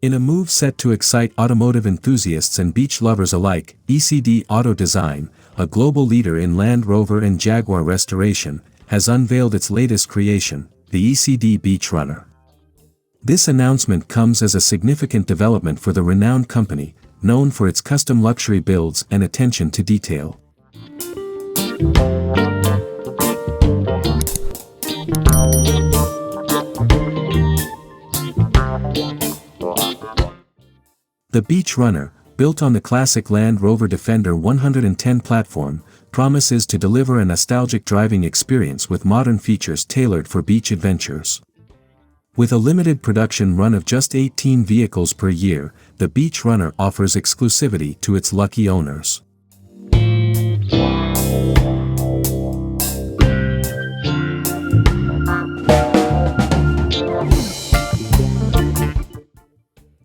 In a move set to excite automotive enthusiasts and beach lovers alike, ECD Auto Design, a global leader in Land Rover and Jaguar restoration, has unveiled its latest creation, the ECD Beach Runner. This announcement comes as a significant development for the renowned company, known for its custom luxury builds and attention to detail. The Beach Runner, built on the classic Land Rover Defender 110 platform, promises to deliver a nostalgic driving experience with modern features tailored for beach adventures. With a limited production run of just 18 vehicles per year, the Beach Runner offers exclusivity to its lucky owners.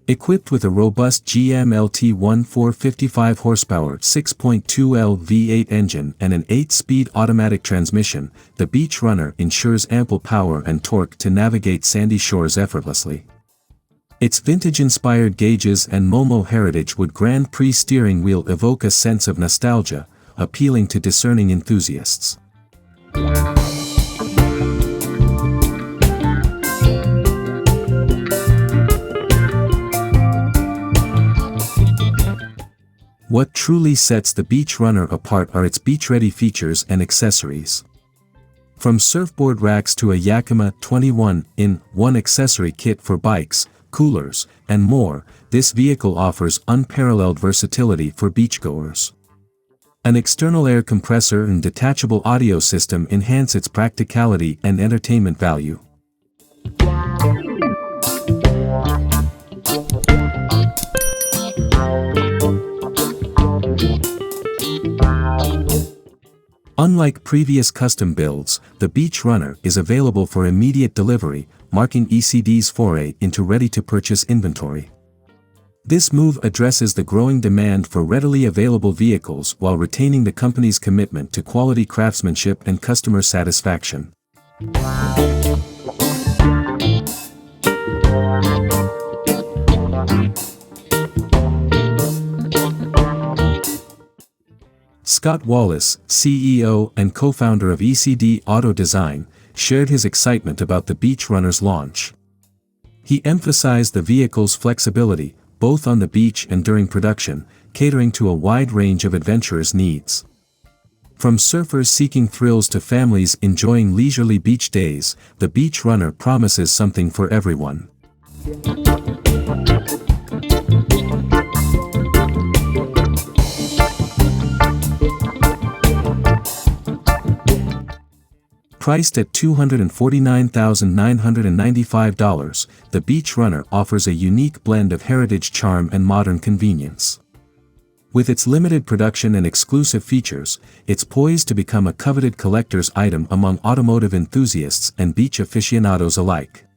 Equipped with a robust GM LT1 455 horsepower 6.2L V8 engine and an 8-speed automatic transmission, the Beach Runner ensures ample power and torque to navigate sandy shores effortlessly. Its vintage-inspired gauges and Momo heritage wood Grand Prix steering wheel evoke a sense of nostalgia, appealing to discerning enthusiasts. What truly sets the Beach Runner apart are its beach-ready features and accessories. From surfboard racks to a Yakima 21-in-1 accessory kit for bikes, coolers, and more, this vehicle offers unparalleled versatility for beachgoers. An external air compressor and detachable audio system enhance its practicality and entertainment value. Unlike previous custom builds, the Beach Runner is available for immediate delivery, marking ECD's foray into ready-to-purchase inventory. This move addresses the growing demand for readily available vehicles while retaining the company's commitment to quality craftsmanship and customer satisfaction. Scott Wallace, CEO and co-founder of ECD Auto Design, shared his excitement about the Beach Runner's launch. He emphasized the vehicle's flexibility, both on the beach and during production, catering to a wide range of adventurers' needs. From surfers seeking thrills to families enjoying leisurely beach days, the Beach Runner promises something for everyone. Priced at $249,995, the Beach Runner offers a unique blend of heritage charm and modern convenience. With its limited production and exclusive features, it's poised to become a coveted collector's item among automotive enthusiasts and beach aficionados alike.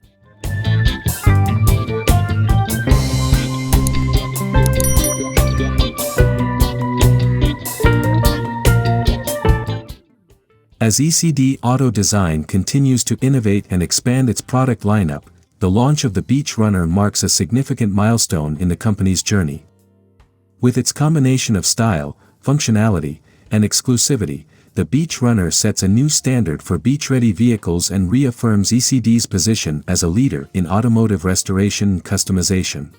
As ECD Auto Design continues to innovate and expand its product lineup, the launch of the Beach Runner marks a significant milestone in the company's journey. With its combination of style, functionality, and exclusivity, the Beach Runner sets a new standard for beach-ready vehicles and reaffirms ECD's position as a leader in automotive restoration and customization.